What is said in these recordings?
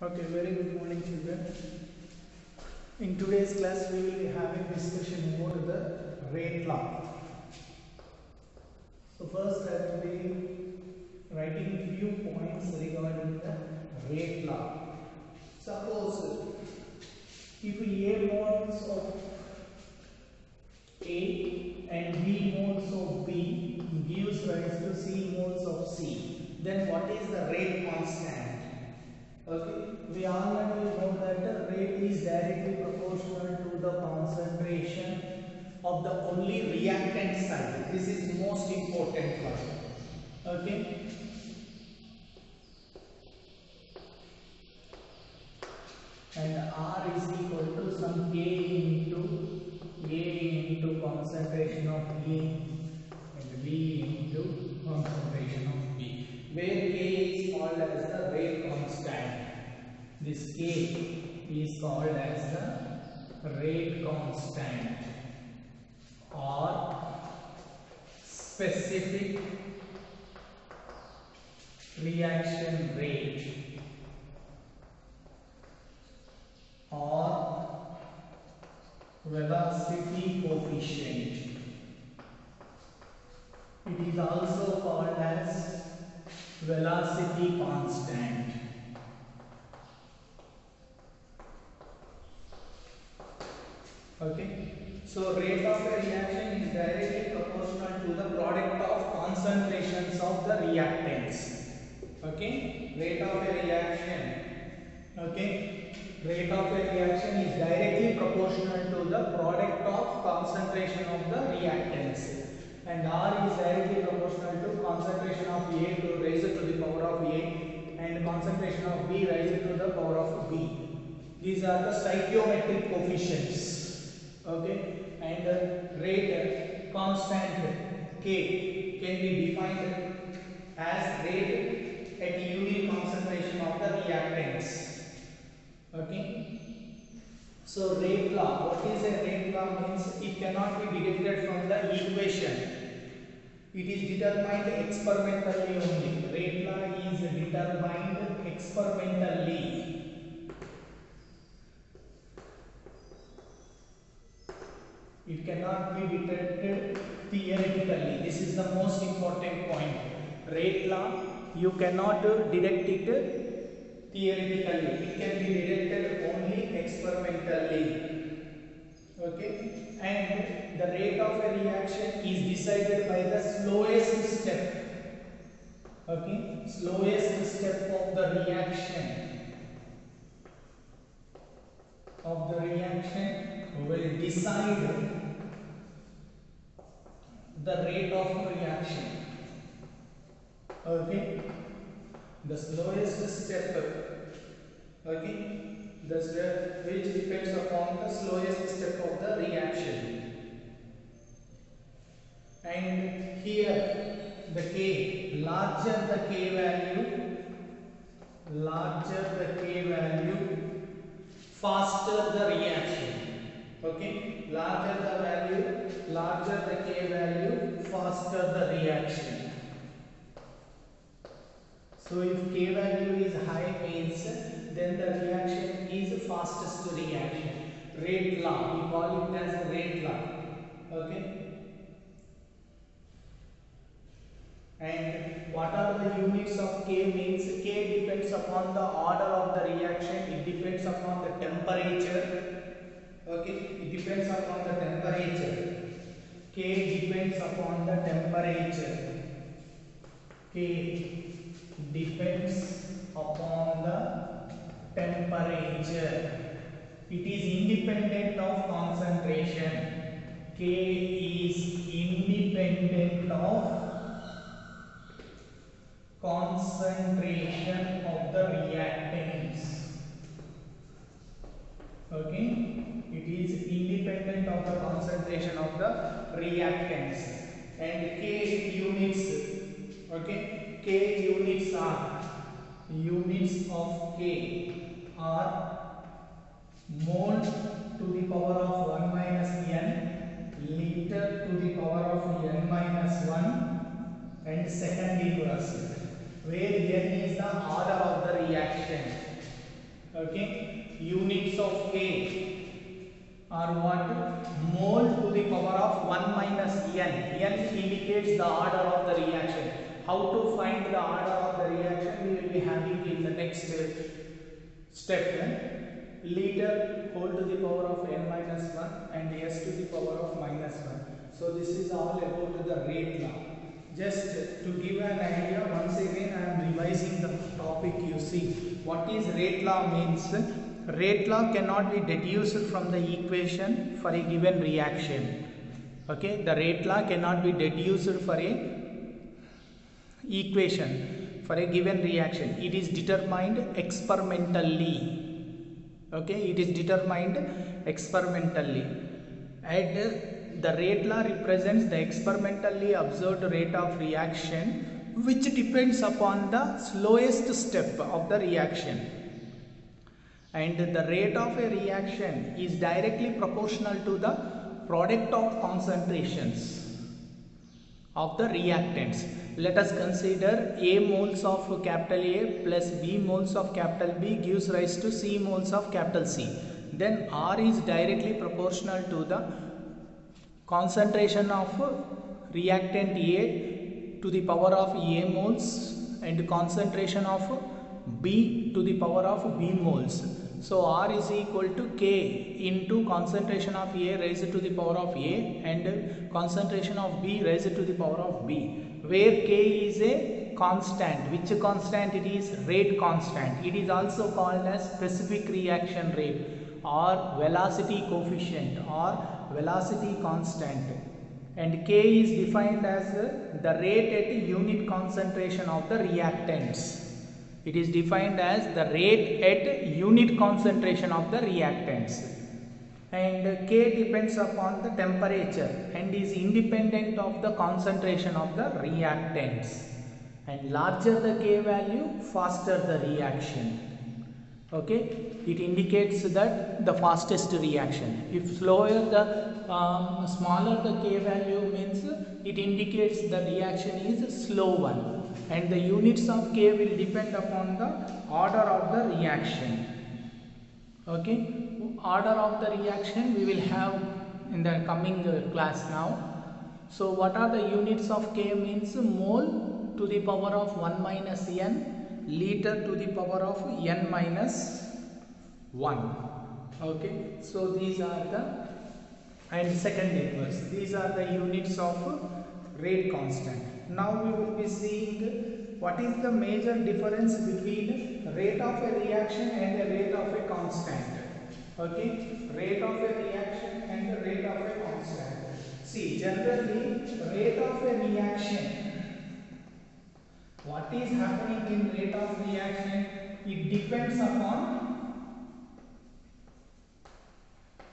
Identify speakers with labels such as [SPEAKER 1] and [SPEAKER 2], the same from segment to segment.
[SPEAKER 1] Okay, very good morning, children. In today's class, we will be having discussion about the rate law. So first, I will be writing few points regarding the rate law. Suppose if A modes of A and B modes of B gives rise to C modes of C, then what is the rate constant? Okay, we already know that the rate is directly proportional to the concentration of the only reactant side. This is most important one. Okay. And R is equal to some K into A into concentration of A and B into concentration of B, where K is called as the rate constant. This K is called as the rate constant or specific reaction rate or velocity coefficient. It is also called as velocity constant. Okay, so rate of a reaction is directly proportional to the product of concentrations of the reactants. Okay, rate of a reaction. Okay, rate of a reaction is directly proportional to the product of concentration of the reactants, and R is directly proportional to concentration of A to raise to the power of A and concentration of B raised to the power of B. These are the stoichiometric coefficients. Okay, and rate constant K can be defined as rate at unit concentration of the reactants. Okay, so rate law, what is a rate law means it cannot be deducted from the equation. It is determined experimentally only. Rate law is determined experimentally. It cannot be detected theoretically. This is the most important point. Rate law, you cannot detect it theoretically. It can be detected only experimentally. Okay, and the rate of a reaction is decided by the slowest step. Okay, slowest step of the reaction. Will decide the rate of reaction. Okay, the slowest step. Okay, the step which depends upon the slowest step of the reaction. And here the K, larger the K value, faster the reaction. Okay, larger the K value, faster the reaction. So if K value is high means then the reaction is fastest reaction. Rate law, we call it as rate law. Okay. And what are the units of K means? K depends upon the order of the reaction. It depends upon the temperature. Okay, it depends upon the temperature. K depends upon the temperature. K depends upon the temperature. It is independent of concentration. K is independent of concentration of the reactants. Okay, it is independent of the concentration of the reactants. And K units. Okay, K units of K are mole to the power of 1 minus n, liter to the power of n minus 1, and second inverse, where n is the order of the reaction. Okay, units of K are what? Mole to the power of 1 minus n. N indicates the order of the reaction. How to find the order of the reaction we will be having in the next step. Liter whole to the power of n minus 1 and s to the power of minus 1. So this is all about the rate law. Just to give an idea, once again I am revising the topic. You see what is rate law means. Rate law cannot be deduced from the equation for a given reaction. Okay, the rate law cannot be deduced for a equation for a given reaction. It is determined experimentally. Okay, it is determined experimentally, and the rate law represents the experimentally observed rate of reaction, which depends upon the slowest step of the reaction. And the rate of a reaction is directly proportional to the product of concentrations of the reactants. Let us consider A moles of capital A plus B moles of capital B gives rise to C moles of capital C. Then R is directly proportional to the concentration of reactant A to the power of A moles and concentration of B to the power of B moles. So R is equal to K into concentration of A raised to the power of A and concentration of B raised to the power of B, where K is a constant. Which constant it is? Rate constant. It is also called as specific reaction rate or velocity coefficient or velocity constant. And K is defined as the rate at unit concentration of the reactants. It is defined as the rate at unit concentration of the reactants. And K depends upon the temperature and is independent of the concentration of the reactants. And larger the K value, faster the reaction. Okay, it indicates that the fastest reaction. If slower the smaller the K value means it indicates the reaction is slow one. And the units of K will depend upon the order of the reaction. Okay, order of the reaction we will have in the coming class now. So what are the units of K means? Mole to the power of 1 minus n, liter to the power of n minus 1. Okay, so these are the, and second inverse, these are the units of rate constant. Now we will be seeing what is the major difference between rate of a reaction and the rate of a constant. Okay, rate of a reaction and the rate of a constant. See, generally rate of a reaction, what is happening in rate of reaction, it depends upon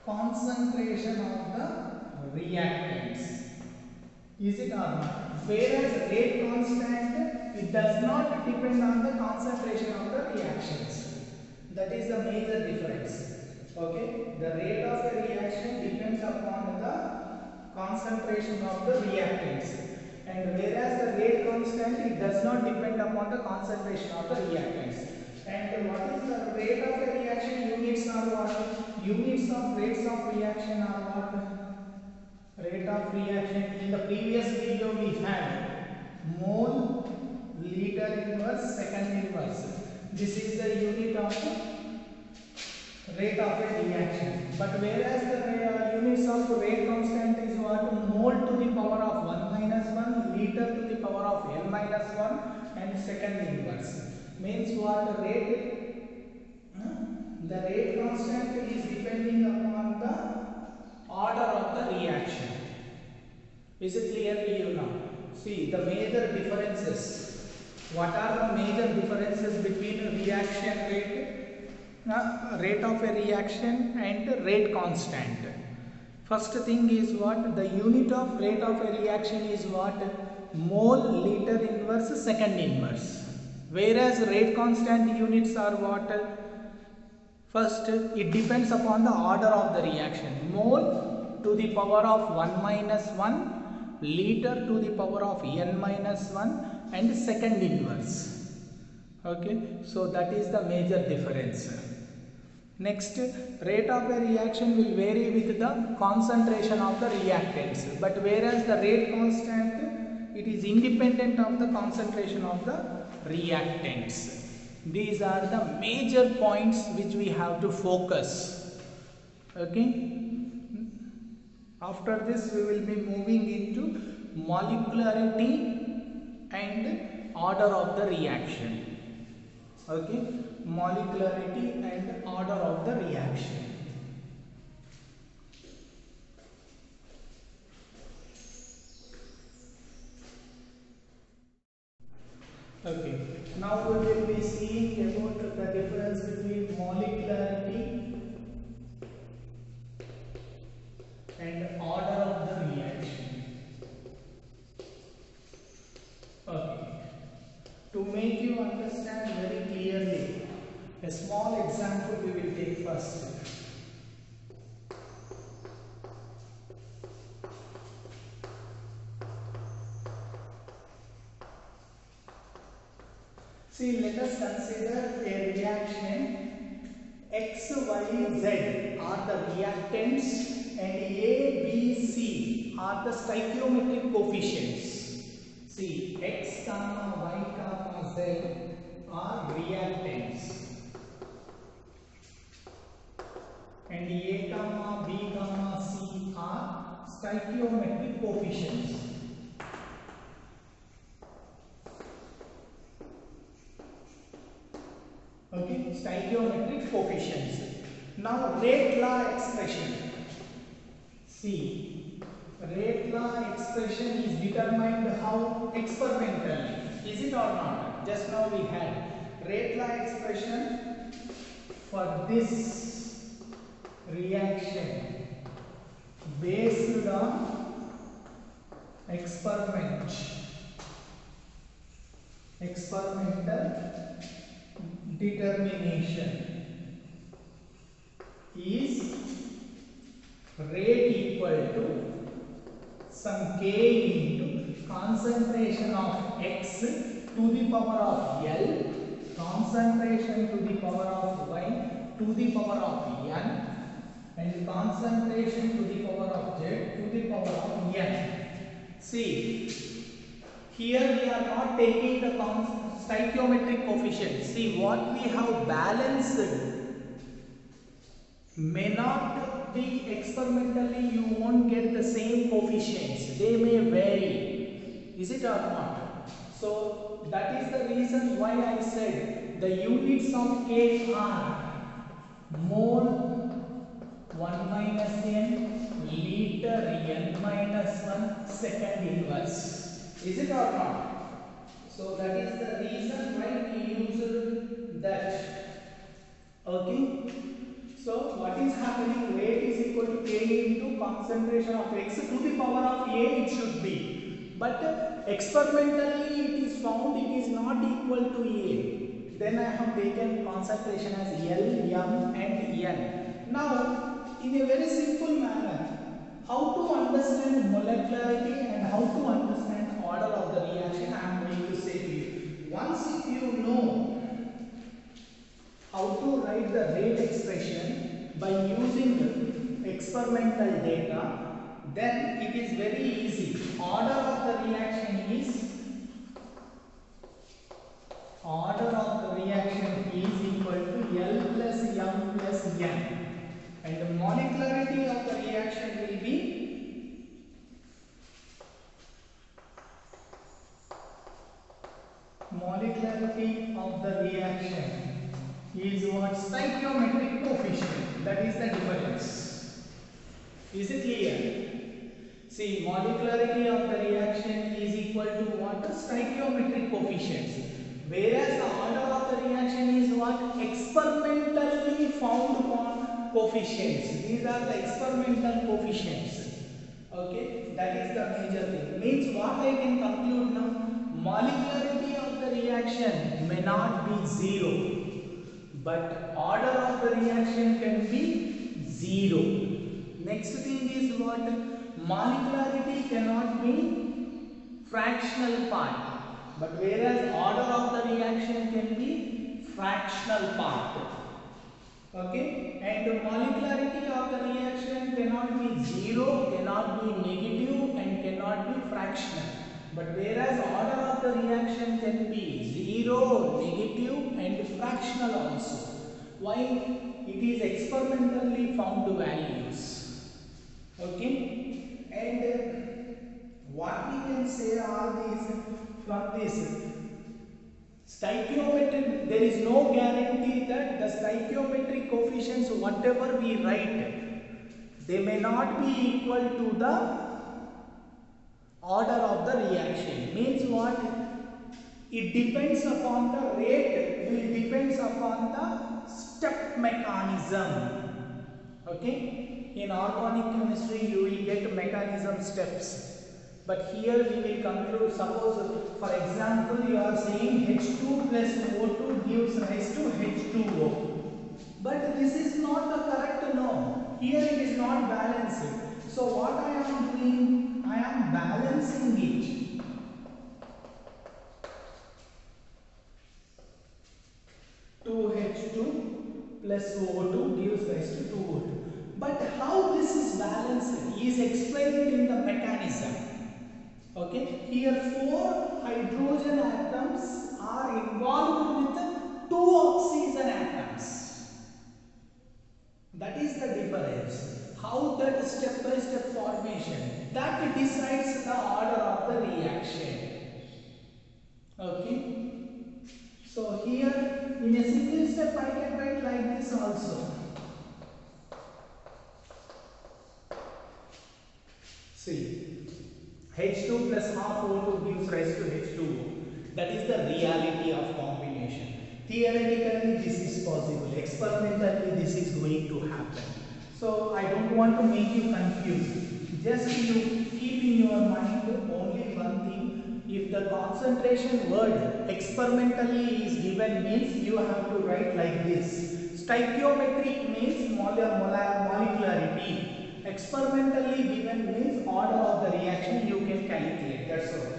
[SPEAKER 1] concentration of the reactants. Is it or not? Whereas rate constant, it does not depend on the concentration of the reactions. That is the major difference. Okay, the rate of a reaction depends upon the concentration of the reactants, and whereas the rate constant, it does not depend upon the concentration of the reactants. And what is the rate of a reaction? Units are what? Units of rates of reaction are what? Rate of reaction. In the previous video we had mole, liter inverse, second inverse. This is the unit of rate of a reaction. But whereas the units of rate constant is what? Mole to the power of 1 minus 1, liter to the power of n minus 1 and second inverse. Means what? The rate constant is depending upon the order of the reaction. Is it clear to you now? See the major differences. What are the major differences between reaction rate, rate of a reaction and rate constant? First thing is what? The unit of rate of a reaction is what? Mole, liter inverse, second inverse. Whereas rate constant units are what? First, it depends upon the order of the reaction. Mole to the power of 1 minus 1, liter to the power of n minus 1 and second inverse. Okay, so that is the major difference. Next, rate of a reaction will vary with the concentration of the reactants, but whereas the rate constant, it is independent of the concentration of the reactants. These are the major points which we have to focus. Okay. After this, we will be moving into molecularity and order of the reaction. Okay, molecularity and order of the reaction. Okay, now we will be seeing about the difference between molecularity and order of the reaction. Okay, to make you understand very clearly, a small example we will take first. See, let us consider a reaction X, Y, Z are the reactants and A, B, C are the stoichiometric coefficients. See, X, Y, Z are reactants and A, B, C are stoichiometric coefficients. Okay, stoichiometric coefficients. Now, rate law expression. See, rate law expression is determined how experimentally. Is it or not? Just now we had rate law expression for this reaction based on experimental determination is rate equal to some k into concentration of X to the power of L, concentration to the power of Y to the power of N, and concentration to the power of Z to the power of N. See, here we are not taking the stoichiometric coefficient. See, what we have balanced may not be experimentally, you won't get the same coefficients. They may vary. Is it or not? So, that is the reason why I said the units of K are mole 1 minus n, liter n minus 1 second inverse. Is it or not? So that is the reason why we use that. Okay. So what is happening? Rate is equal to K into concentration of X to the power of A it should be. But experimentally it is found it is not equal to A. Then I have taken concentration as L, M and N. Now in a very simple manner, how to understand molecularity and how to understand order of the reaction I am going to say to you. Once if you know how to write the rate expression by using experimental data, then it is very easy. Order of the reaction is equal to L plus M plus N, and the molecularity of the reaction will be is what? Stoichiometric coefficient. That is the difference. Is it clear? See, molecularity of the reaction is equal to what? Stoichiometric coefficients. Whereas the order of the reaction is what? Experimentally found on coefficients. These are the experimental coefficients. Okay, that is the major thing. Means what I can conclude now? Molecularity of the reaction may not be 0. But order of the reaction can be 0. Next thing is what? Molecularity cannot be fractional part. But whereas order of the reaction can be fractional part. Okay, and the molecularity of the reaction cannot be zero, cannot be negative, and cannot be fractional. But whereas order of the reaction can be zero, negative, and fractional also. Why? It is experimentally found values. Okay, and what we can say all these from this stoichiometric, there is no guarantee that the stoichiometric coefficients, whatever we write, they may not be equal to the order of the reaction. Means what? It depends upon the rate, will depends upon the step mechanism. Okay? In organic chemistry, you will get mechanism steps. But here we will conclude, suppose for example you are saying H2 plus O2 gives rise to H2O. But this is not the correct no. Here it is not balanced. So what I am doing? I am balancing it. 2H2 plus O2 gives rise to 2O2. But how this is balanced is explained in the mechanism. Okay, here 4 hydrogen atoms are involved with 2 oxygen atoms. That is the difference. How that step by step formation, that decides the order of the reaction. Okay. So here in a single step I can write like this also. See, H2 plus half O2 gives rise to H2O. That is the reality of combination. Theoretically this is possible. Experimentally this is going to happen. So I don't want to make you confused. Just you keep in your mind only one thing. If the concentration word experimentally is given means you have to write like this. Stoichiometric means molecularity. Experimentally given means order of the reaction you can calculate. That's all.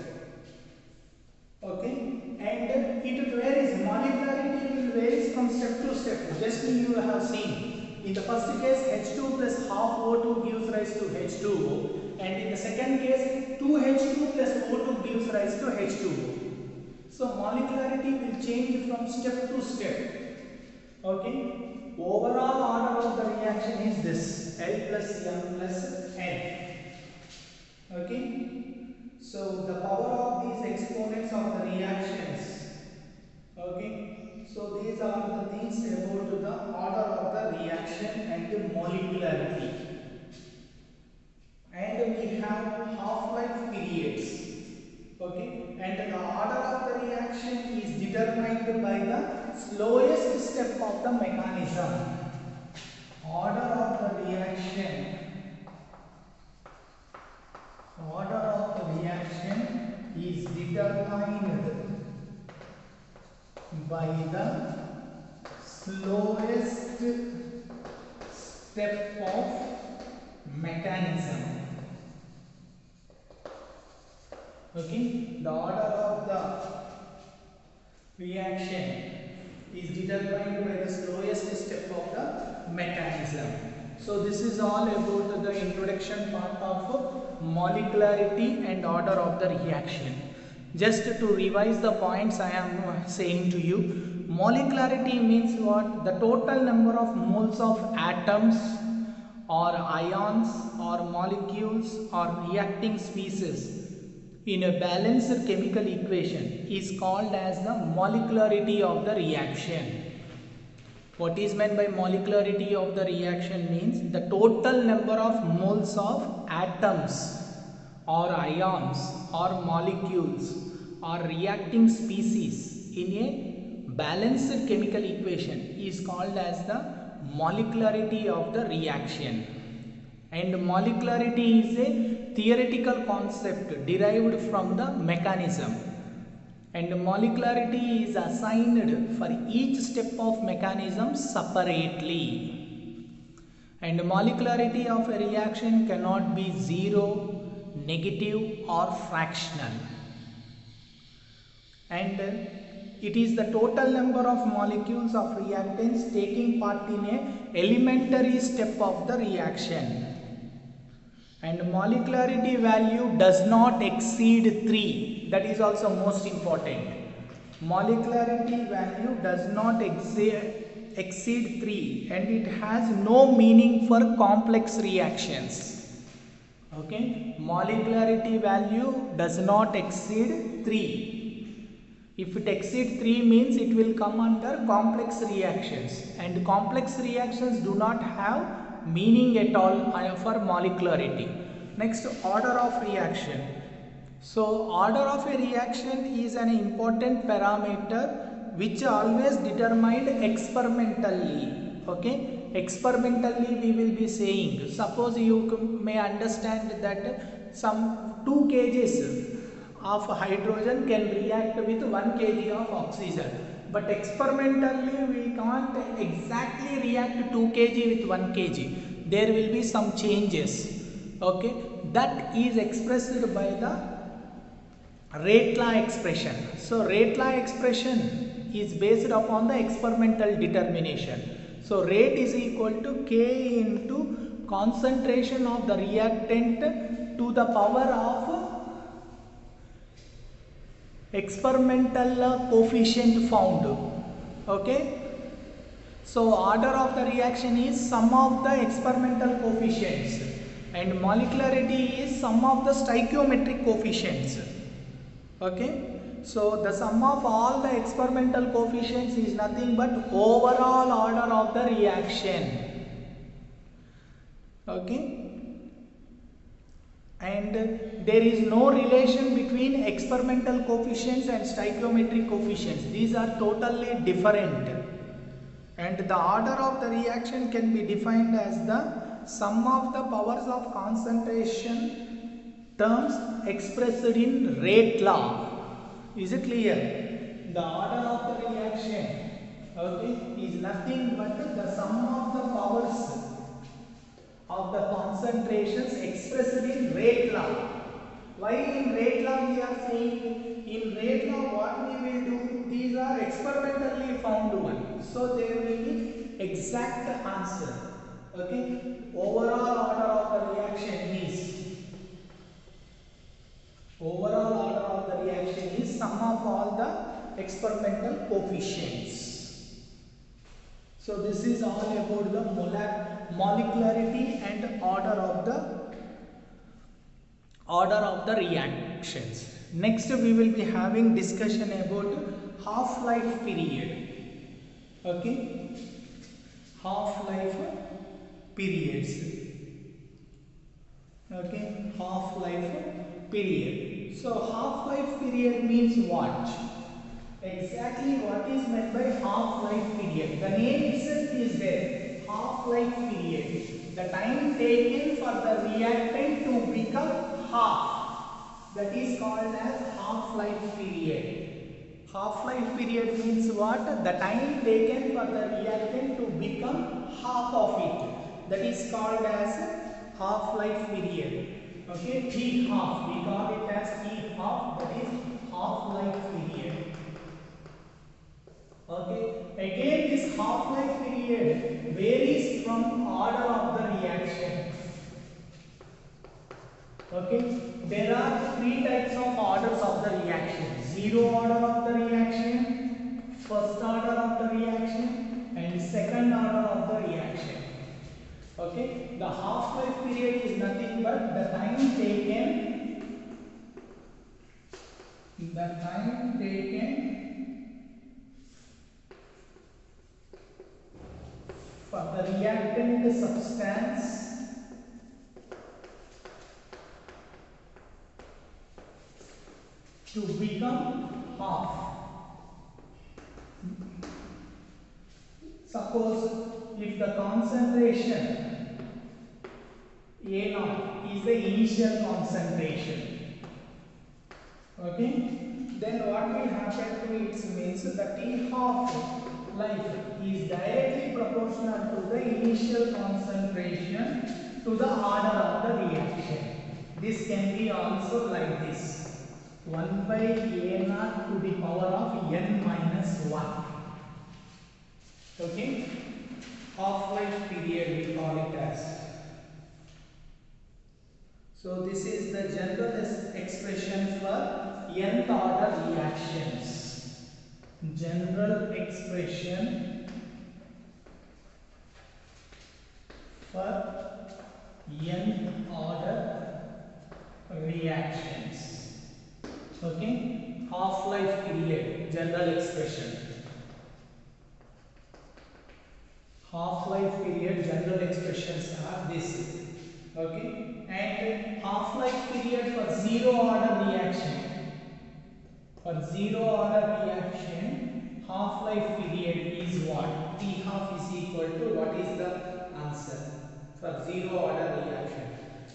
[SPEAKER 1] Okay. And it varies. Molecularity will varies from step to step. Just you have seen. In the first case, H2 plus half O2 gives rise to H2O, and in the second case, 2H2 plus O2 gives rise to H2O. So molecularity will change from step to step. Okay. Overall order of the reaction is this: L plus M plus N. Okay. So the power of these exponents of the reactions. Okay. So these are the things about the order of the reaction and the molecularity. And we have half-life periods. Okay. And the order of the reaction is determined by the slowest step of the mechanism. Order of the reaction. Order of the reaction is determined by the slowest step of mechanism. Okay, the order of the reaction is determined by the slowest step of the mechanism. So this is all about the introduction part of molecularity and order of the reaction. Just to revise the points I am saying to you, molecularity means what? The total number of moles of atoms or ions or molecules or reacting species in a balanced chemical equation is called as the molecularity of the reaction. What is meant by molecularity of the reaction means the total number of moles of atoms or ions or molecules or reacting species in a balanced chemical equation is called as the molecularity of the reaction. And molecularity is a theoretical concept derived from the mechanism. And molecularity is assigned for each step of mechanism separately. And molecularity of a reaction cannot be zero, negative or fractional. And It is the total number of molecules of reactants taking part in a elementary step of the reaction. And molecularity value does not exceed 3. That is also most important. Molecularity value does not exceed 3, and it has no meaning for complex reactions. Okay, molecularity value does not exceed 3. If it exceeds 3 means it will come under complex reactions, and complex reactions do not have meaning at all for molecularity. Next, order of reaction. So order of a reaction is an important parameter which always determined experimentally. Okay, experimentally we will be saying, suppose you may understand that some 2 kgs of hydrogen can react with 1 kg of oxygen. But experimentally we can't exactly react 2 kg with 1 kg. There will be some changes. Okay, that is expressed by the rate law expression. So rate law expression is based upon the experimental determination. So rate is equal to K into concentration of the reactant to the power of experimental coefficient found. Okay, so order of the reaction is sum of the experimental coefficients, and molecularity is sum of the stoichiometric coefficients. Okay, so the sum of all the experimental coefficients is nothing but overall order of the reaction. Okay, and there is no relation between experimental coefficients and stoichiometric coefficients. These are totally different, and the order of the reaction can be defined as the sum of the powers of concentration terms expressed in rate law. Is it clear? The order of the reaction, okay, is nothing but the sum of the powers of the concentrations expressed in rate law. Why in rate law we are saying? In rate law what we will do? These are experimentally found one. So there will be exact answer. Okay. Overall order of the reaction is sum of all the experimental coefficients. So this is all about the molecularity and order of the reactions. Next we will be having discussion about half-life period. Okay, half-life periods. Okay, half-life period. So half-life period means what? Exactly what is meant by half-life period? The name itself is there. Half-life period. The time taken for the reactant to become half. That is called as half-life period. Half-life period means what? The time taken for the reactant to become half of it. That is called as half-life period. Okay, T half. We call it as T half. That is half-life period. Okay, again this half-life period varies from order of the reaction. Okay, there are 3 types of orders of the reaction: zero order of the reaction, first order of the reaction, and second order of the reaction. Okay, the half-life period is nothing but the time taken for the reactant substance to become half. Suppose if the concentration A0 is the initial concentration, okay, then what will happen to it means the T half life is directly proportional to the initial concentration to the order of the reaction. This can be also like this. 1 by a naught to the power of n minus 1. Okay, half-life period we call it as. So this is the general expression for nth order reactions. General expression for nth order reactions. Okay, half-life period, general expression. Half-life period general expressions are this. Okay, and half-life period for zero order reaction. For zero order reaction, half-life period is what? T half is equal to, what is the answer for zero order reaction?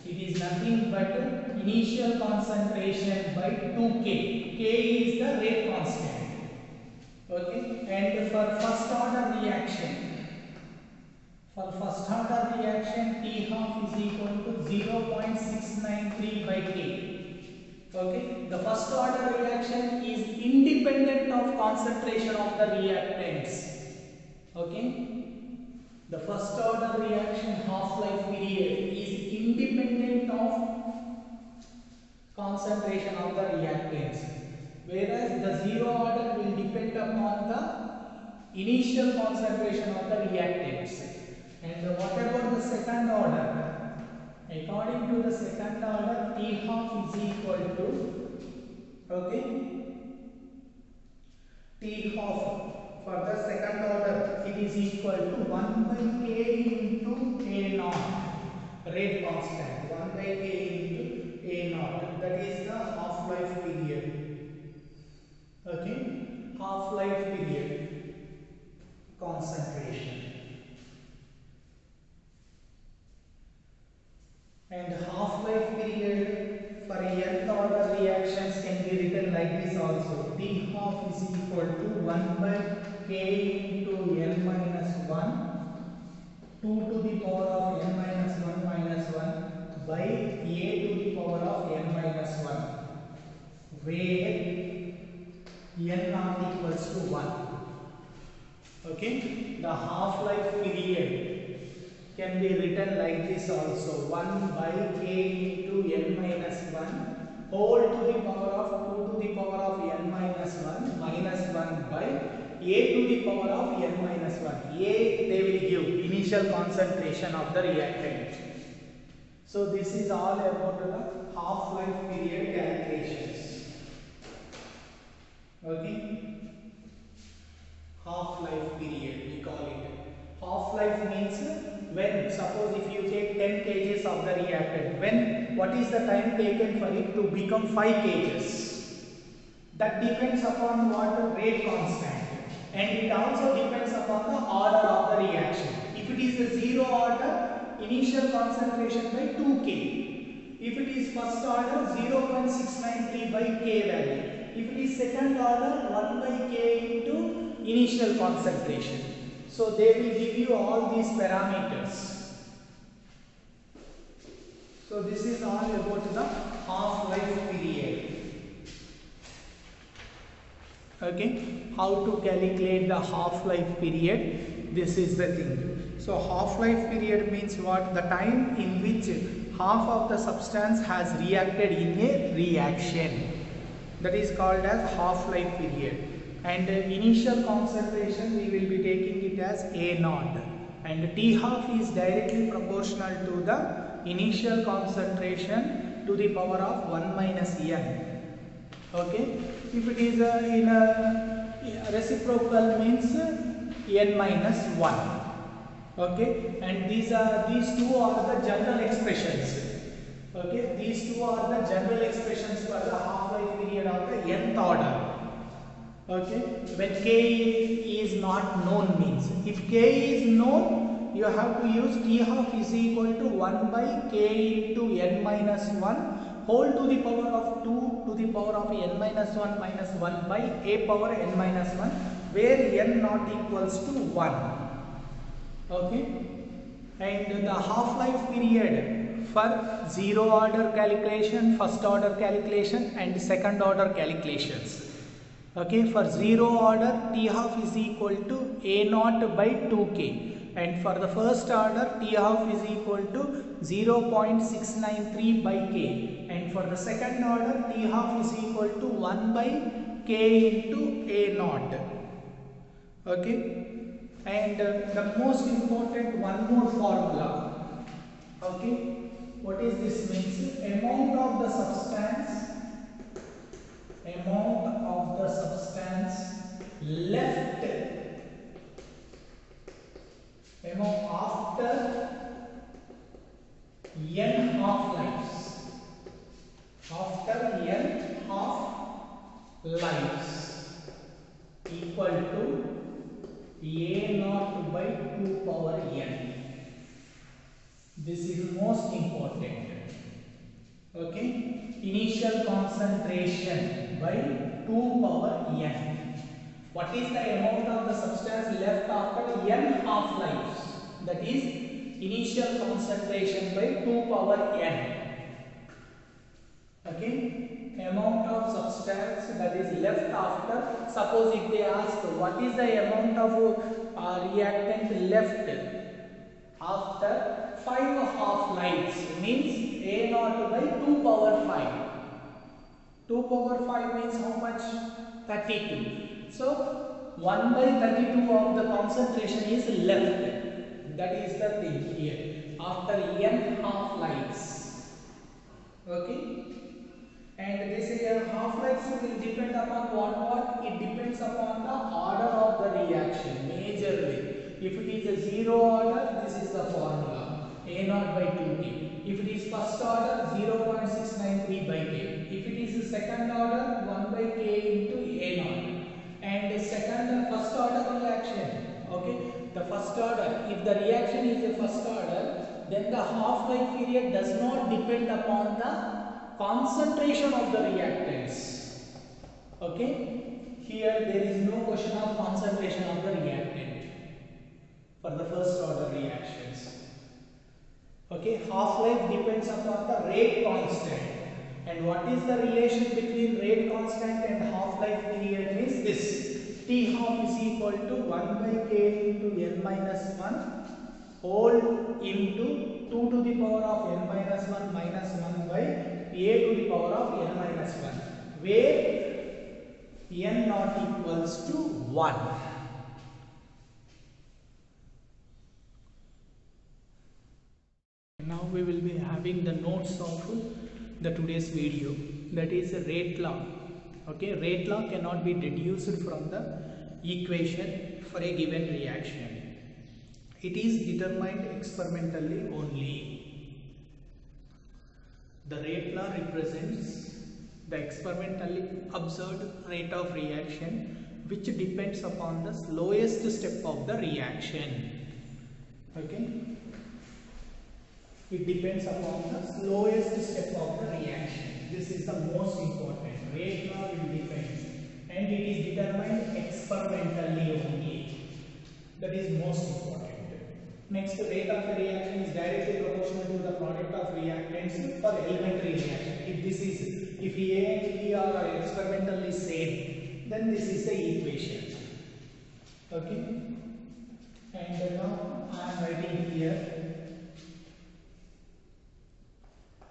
[SPEAKER 1] It is nothing but initial concentration by 2K. K is the rate constant. Okay, and for first order reaction, T half is equal to 0.693 by K. Okay, the first order reaction is independent of concentration of the reactants. Okay, the first order reaction half-life period is independent of concentration of the reactants, whereas the zero order will depend upon the initial concentration of the reactants. And what about the second order? According to the second order, T half is equal to, okay, T half for the second order, it is equal to 1 by K into A naught, rate constant, 1 by K into A naught, that is the half-life period. Okay, half-life period concentration. And half-life period for nth order reactions can be written like this also. T half is equal to 1 by K into n minus 1, 2 to the power of n minus 1 minus 1 by A to the power of n minus 1, where n naught equals to 1. Okay, the half-life period can be written like this also, 1 by K into n minus 1 whole to the power of 2 to the power of n minus 1 minus 1 by A to the power of n minus 1. A, they will give initial concentration of the reactant. So this is all about the half-life period calculations. Okay, half-life period we call it. Half-life means when, suppose if you take 10 kgs of the reactant, when, what is the time taken for it to become 5 kgs? That depends upon what? Rate constant, and it also depends upon the order of the reaction. If it is a zero order, initial concentration by 2K. If it is first order, 0.693 by K value. If it is second order, 1 by K into initial concentration. So they will give you all these parameters. So this is all about the half-life period. Okay, how to calculate the half-life period? This is the thing. So half-life period means what? The time in which half of the substance has reacted in a reaction. That is called as half-life period. And initial concentration we will be taking it as A naught, and T half is directly proportional to the initial concentration to the power of 1 minus n. Okay, if it is in a reciprocal means n minus 1. Okay, and these two are the general expressions. Okay, these two are the general expressions for the half-life period of the nth order. Okay, when K is not known means, if K is known, you have to use T half is equal to 1 by K into n minus 1 whole to the power of 2 to the power of n minus 1 minus 1 by A power n minus 1, where n not equals to 1. Okay, and the half-life period for zero order calculation, first order calculation and second order calculations. Okay, for zero order T half is equal to A naught by 2k, and for the first order T half is equal to 0.693 by k, and for the second order T half is equal to 1 by k into A naught. Okay, and the most important one more formula. Okay, what is this means? Amount of the substance left after n half lives equal to A naught by 2 power n. This is most important. Okay, initial concentration by 2 power n. What is the amount of the substance left after n half lives? That is initial concentration by 2 power n. Okay, amount of substance that is left after, suppose if they ask what is the amount of reactant left after 5 half lives, means A naught by 2 power 5. 2 power 5 means how much? 32. So 1 by 32 of the concentration is left. That is the thing here. After n half lives. Okay. And this half lives will depend upon what? It depends upon the order of the reaction majorly. If it is a zero order, this is the formula. A naught by 2k. If it is first order, 0.693 by k. If it is a second order, 1 by k into A naught. And first order reaction. Okay, the first order. If the reaction is a first order, then the half-life period does not depend upon the concentration of the reactants. Okay, here there is no question of concentration of the reactant for the first order reactions. Okay, half-life depends upon the rate constant. And what is the relation between rate constant and half-life period is this. T half is equal to 1 by k into n minus 1 whole into 2 to the power of n minus 1 minus 1 by a to the power of n minus 1, where n naught equals to 1. Now we will be having the notes of the today's video, that is rate law. Okay, rate law cannot be deduced from the equation for a given reaction. It is determined experimentally only. The rate law represents the experimentally observed rate of reaction, which depends upon the slowest step of the reaction. Okay, it depends upon the slowest step of the reaction. This is the most important. Rate law will depend, and it is determined experimentally only. That is most important. Next, rate of a reaction is directly proportional to the product of reactants for elementary reaction. If A and B are experimentally same, then this is the equation. Okay, and now I am writing here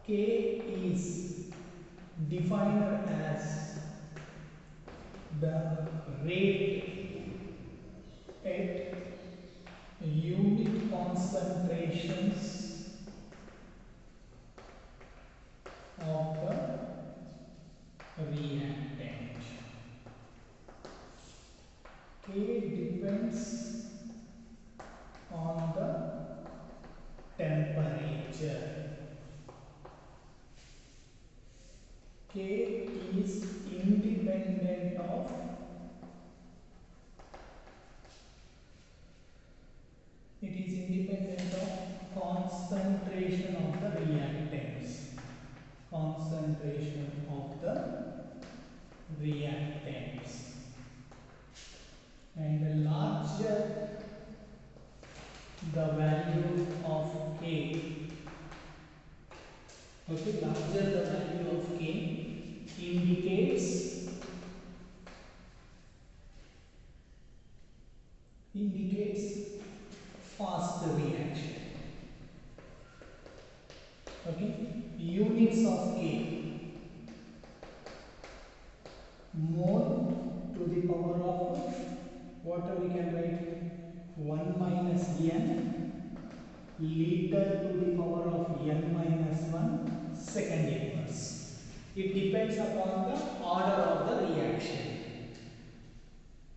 [SPEAKER 1] K is defined as the rate at unit concentrations of the reactant. K depends on the temperature. K is independent of concentration of the reactants. And the larger the value of K, Okay, larger the value of K indicates fast reaction. Okay, units of K, mole to the power of what we can write 1 minus n liter to the power of n minus 1 second inverse. It depends upon the order of the reaction.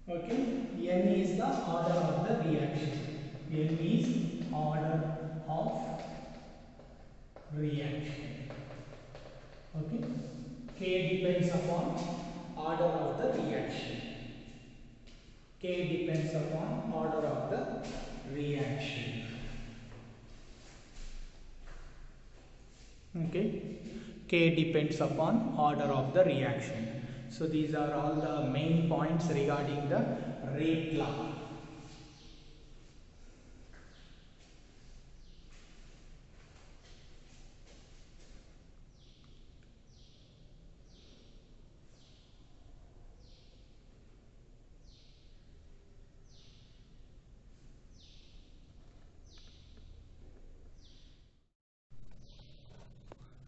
[SPEAKER 1] Okay, n is the order of the reaction. N is order of reaction. Okay, K depends upon order of the reaction. K depends upon order of the reaction. Okay, K depends upon order of the reaction. So these are all the main points regarding the rate law.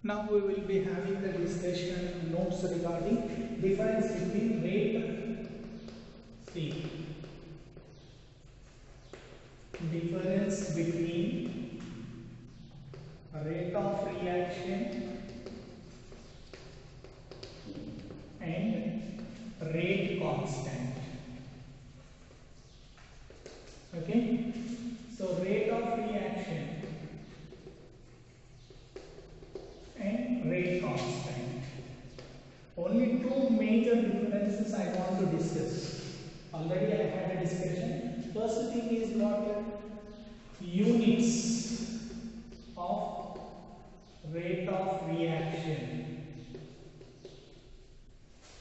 [SPEAKER 1] Now we will be having the discussion notes regarding difference between rate C. Difference between rate of reaction and rate constant. Okay, so rate of reaction and rate constant. Only two major differences I want to discuss. Already I had a discussion. First thing is what units of rate of reaction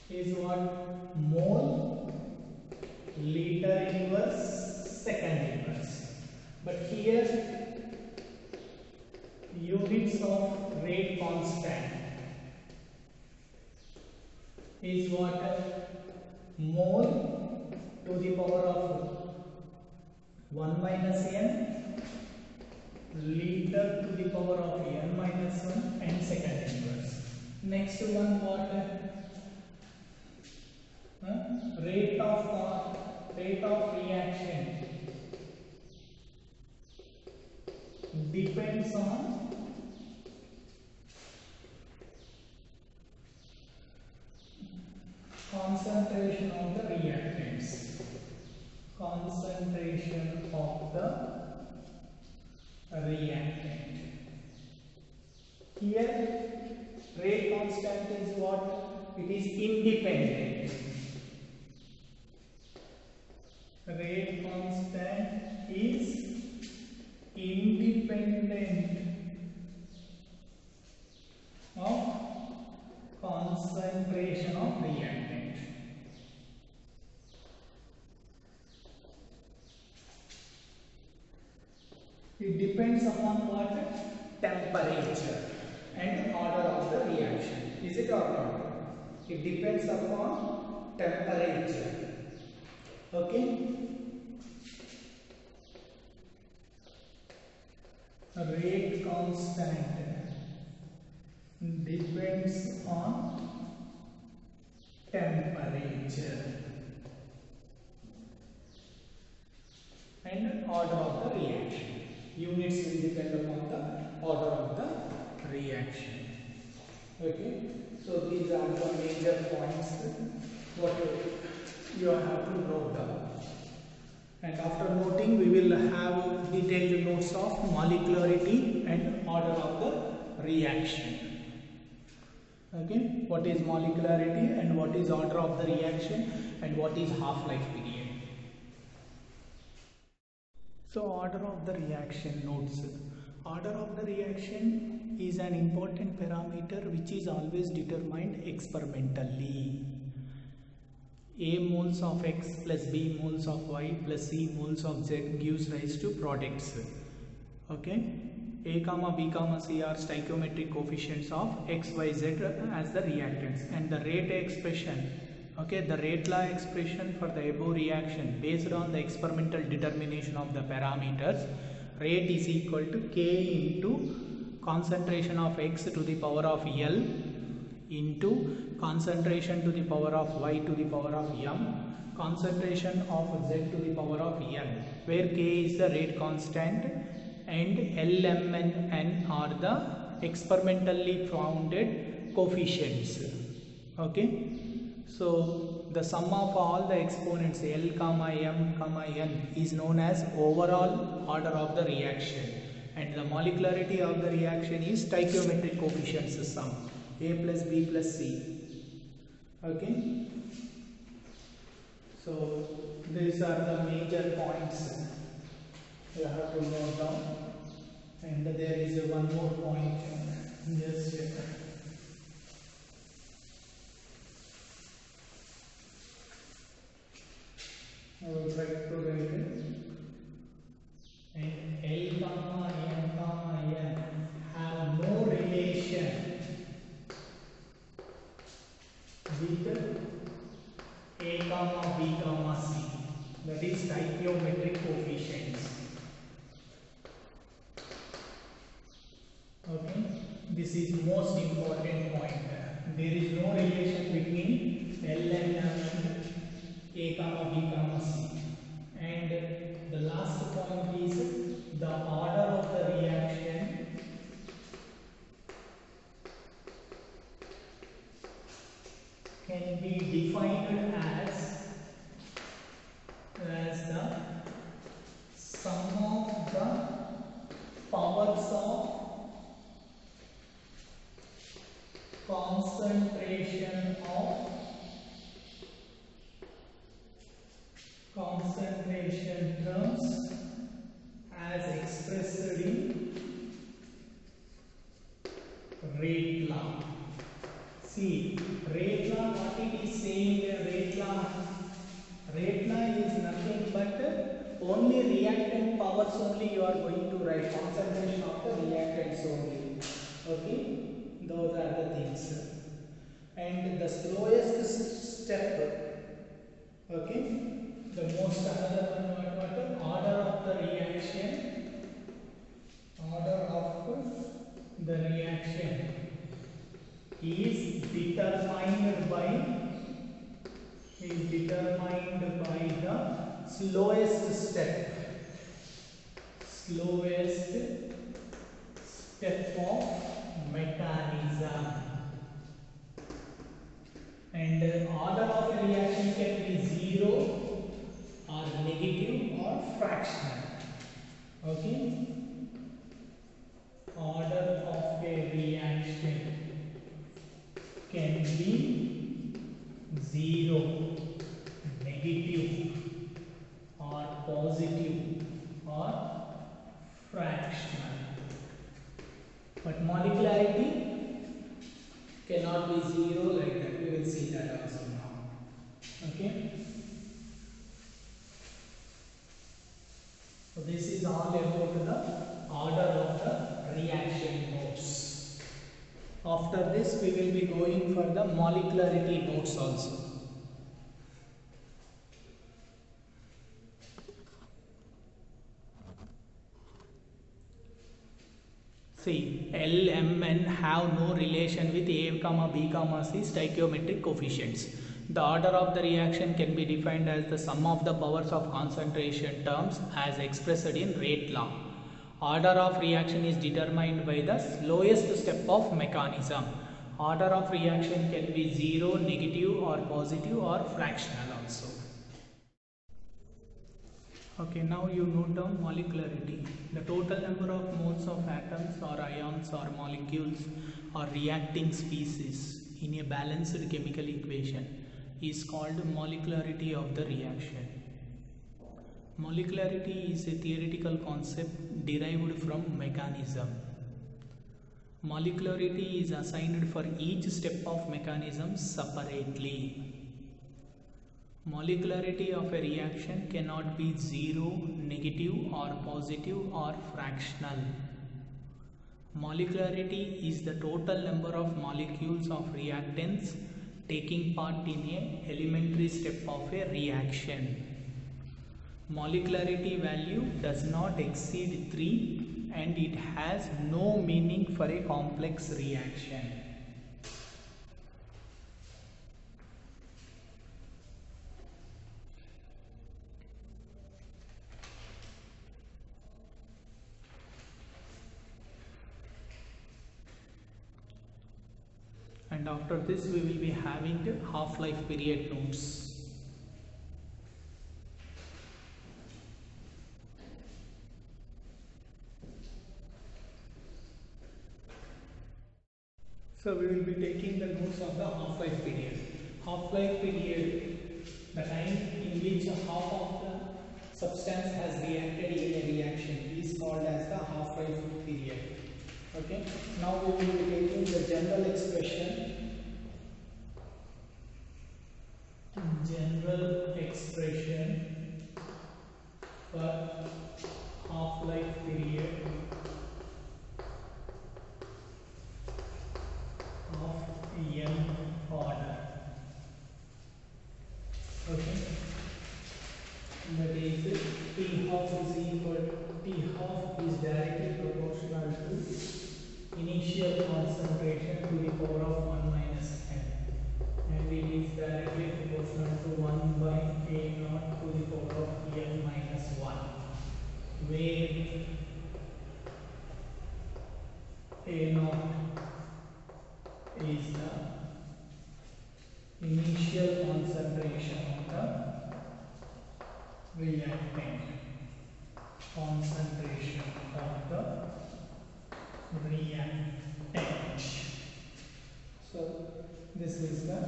[SPEAKER 1] is what mole liter inverse second inverse. But here units of rate constant is what mole to the power of 1 minus n liter to the power of n minus 1 and second inverse. Next one what rate of reaction depends on concentration of the reactants. Concentration of the reactant. Here rate constant is what? It is independent. Rate constant is independent of concentration of reactant. It depends upon what? Temperature and order of the reaction. Is it or not? It depends upon temperature. Okay? Rate constant depends on temperature and order of the reaction. Units will depend upon the order of the reaction. Okay, so these are the major points what you have to note down. And after noting, we will have detailed notes of molecularity and order of the reaction. Okay, what is molecularity and what is order of the reaction and what is half-life period. So order of the reaction notes. Order of the reaction is an important parameter which is always determined experimentally. A moles of X plus B moles of Y plus C moles of Z gives rise to products. Okay, A comma B comma C are stoichiometric coefficients of X, Y, Z as the reactants, and the rate expression, okay, the rate law expression for the above reaction based on the experimental determination of the parameters, rate is equal to K into concentration of X to the power of L into concentration to the power of Y to the power of M, concentration of Z to the power of N, where K is the rate constant and L, M and N are the experimentally founded coefficients. Okay, so the sum of all the exponents L comma M comma N is known as overall order of the reaction, and the molecularity of the reaction is stoichiometric coefficients sum, A plus B plus C. Okay, so these are the major points you have to note down, and there is one more point, just check. I will try to write it. And L comma M comma N have no relation with A comma B comma C, that is stoichiometric coefficients. Okay, this is most important point. There is no relation between L and M and A comma B comma C. And the last point is the order of the reaction can be defined as the sum of the powers of concentration terms as expressed in rate law. See, rate law, what it is saying, rate law is nothing but only reactant powers only you are going to write, concentration of the reactants only. Okay, those are the things. And the slowest step, okay, the most another one, order of the reaction, is determined by the slowest step of mechanism. And order of a reaction can be 0 or negative or fractional. Okay, order of a reaction can be 0, negative or positive or fractional, but molecularity cannot be 0 like that. We will see that also now. Okay, so this is all about the order of the reaction modes. After this we will be going for the molecularity modes also. See, L, M, N have no relation with A comma B comma C stoichiometric coefficients. The order of the reaction can be defined as the sum of the powers of concentration terms as expressed in rate law. Order of reaction is determined by the slowest step of mechanism. Order of reaction can be 0, negative or positive or fractional also. Okay, now you note down molecularity. The total number of moles of atoms or ions or molecules or reacting species in a balanced chemical equation is called molecularity of the reaction. Molecularity is a theoretical concept derived from mechanism. Molecularity is assigned for each step of mechanism separately. Molecularity of a reaction cannot be zero, negative or positive or fractional. Molecularity is the total number of molecules of reactants taking part in a elementary step of a reaction. Molecularity value does not exceed 3 and it has no meaning for a complex reaction. And after this we will be having half-life period notes. So we will be taking the notes of the half-life period. Half-life period, the time in which half of the substance has reacted in a reaction, is called as the half-life period. Okay. Now we will be taking the general expression. General expression for half-life period of n order. Okay, that is T half is equal, T half is directly proportional to initial concentration to the power of 1 minus n, and it is directly proportional to 1 by k naught to the power of n minus 1, where a naught is the initial concentration of the reactant. Concentration of the reactant. So this is the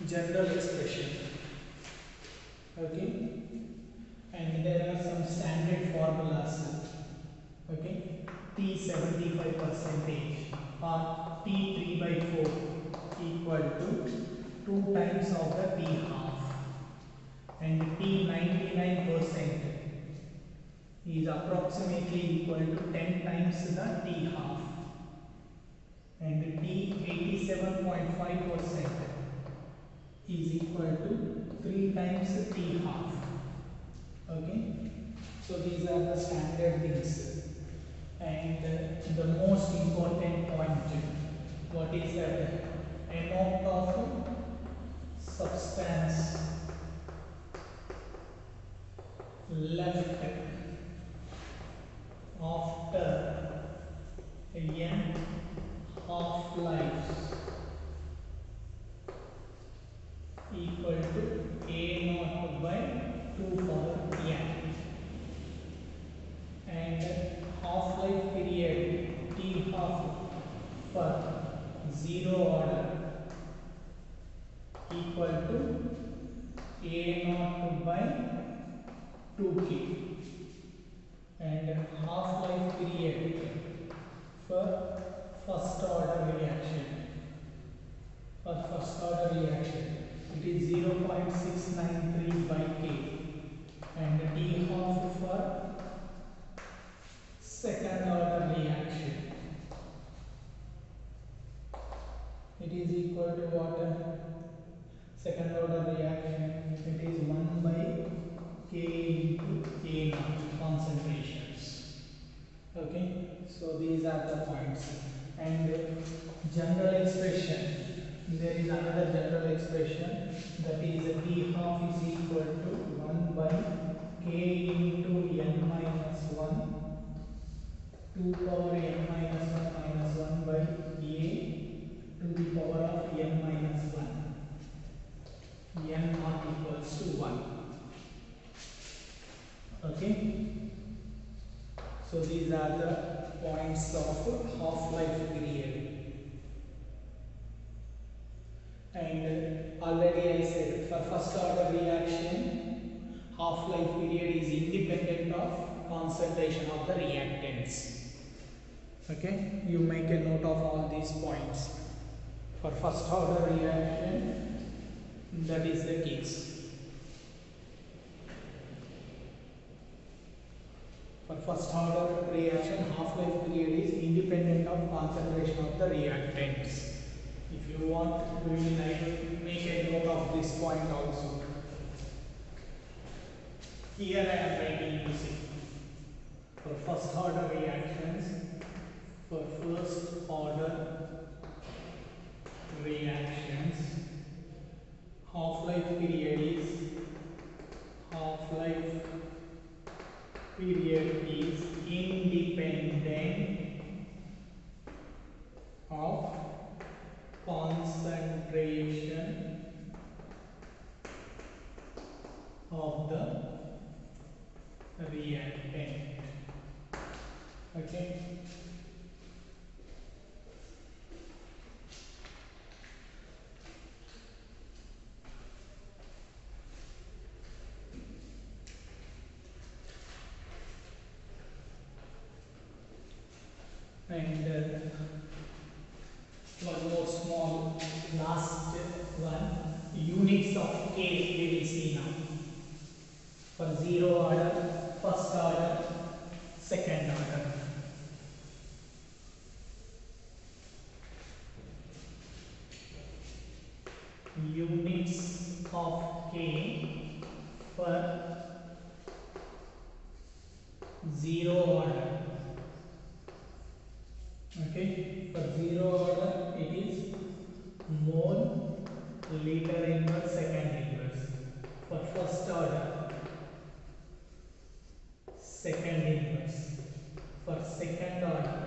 [SPEAKER 1] general expression. Okay, and there are some standard formulas. Okay, T 75% or T 3 by 4 equal to 2 times of the T half, and T 99% is approximately equal to 10 times the T half, and T 87.5% is equal to 3 times T half. Okay, so these are the standard things. And the most important point, what is that? Amount of substance left after n half-lives equal to A naught by 2 for n, and half-life period T half for 0 order equal to A naught by 2k, and half-life period for first order reaction. For first order reaction, it is 0.693 by k, and T half for second order reaction, it is equal to what? Second order reaction, it is 1 by k into A naught concentrations. Okay, so these are the points. And general expression, there is another general expression, that is T half is equal to 1 by k into n minus 1 2 power n minus 1 minus 1 by A to the power of n minus 1, n not equals to 1. Okay, so these are the points of half-life period. And already I said, for first order reaction, half-life period is independent of concentration of the reactants. Okay, you make a note of all these points. For first order reaction, that is the case. For first order reaction, half-life period is independent of concentration of the reactants. If you want, we will make a note of this point also. Here I am writing, you see. For first order reactions, for first order reactions, half-life period is independent of concentration of the reactant. Okay. And one more small last one, units of K we will see now. For zero order, first order, second order. Units of K for zero order. Okay, for zero order it is mole liter inverse second inverse. For first order, second inverse. For second order,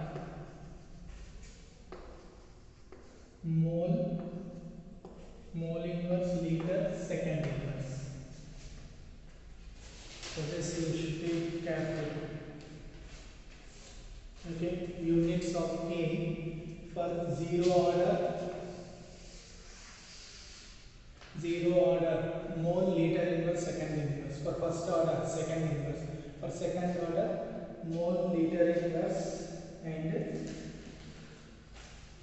[SPEAKER 1] mole inverse liter second inverse. So this you should be careful. Okay, units of K for zero order mole liter inverse second inverse. For first order, second inverse. For second order, mole liter inverse and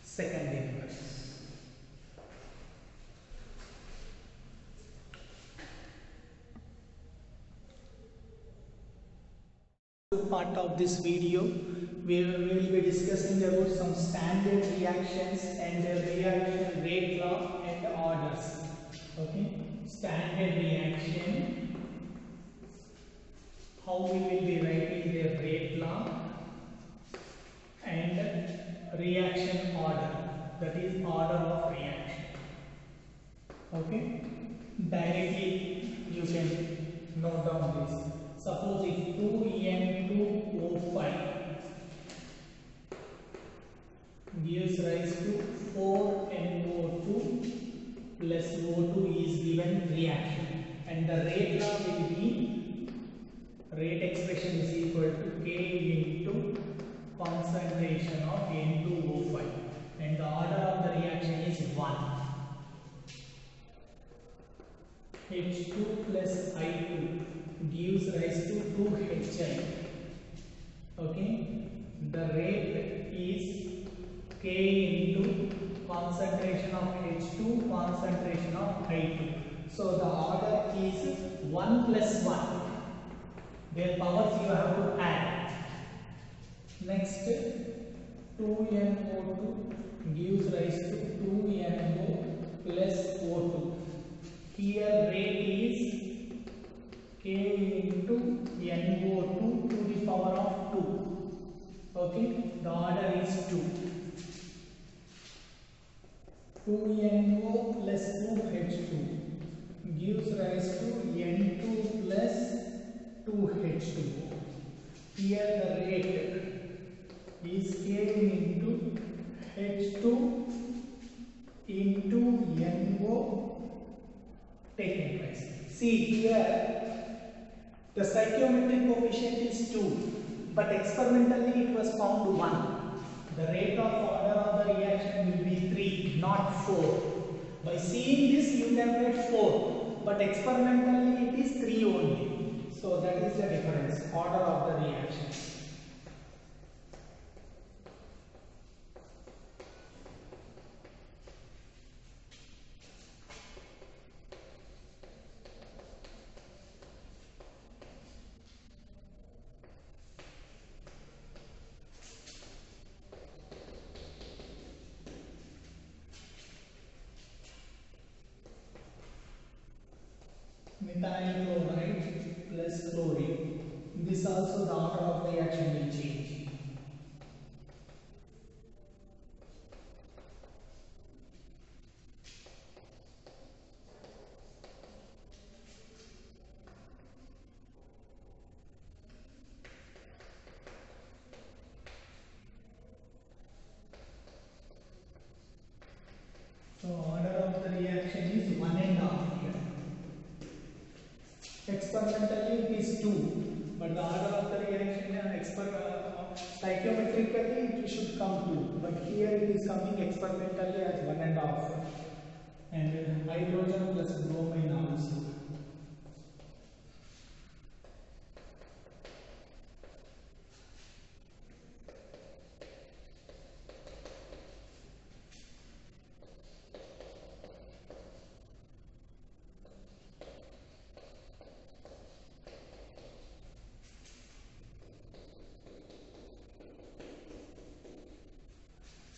[SPEAKER 1] second inverse. Part of this video, we will be discussing about some standard reactions and reaction rate law and orders. Okay, standard reaction, how we will be writing their rate law, and reaction order, that is order of reaction. Okay, directly you can note down this. Suppose if 2N2O5 gives rise to 4NO2 plus O2 is given reaction, and the rate law will be, rate expression is equal to K into concentration of N2O5, and the order of the reaction is 1. H2 plus I2 gives rise to 2HI. Okay, the rate is K into concentration of H2, concentration of I2. So the order is 1 plus 1. Their powers you have to add. Next, 2NO2 gives rise to 2NO plus O2. Here rate is K into NO2 to the power of 2. Okay, the order is 2. 2NO plus 2H2 gives rise to N2 plus 2H2. Here the rate is K into H2 into NO taking place. See here, the stoichiometric coefficient is 2, but experimentally it was found 1. The rate of order of the reaction will be 3, not 4. By seeing this, you can write 4, but experimentally it is 3 only. So that is the difference, order of the reactions. methyl chloride plus chlorine. This also the order of reaction will change. So order of the reaction is 1.5 here. Experimentally it is 2, but the order of the reaction stoichiometrically it should come 2, but here it is coming experimentally as 1.5, and hydrogen plus bromine also.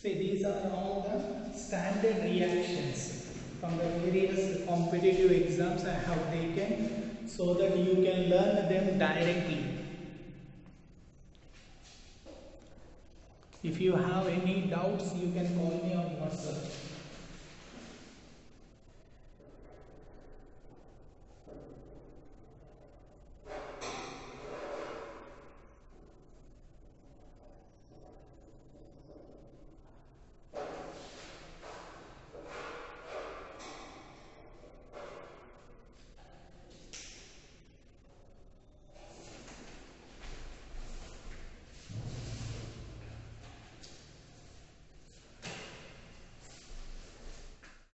[SPEAKER 1] See, these are all the standard reactions from the various competitive exams I have taken, so that you can learn them directly. If you have any doubts, you can call me on WhatsApp.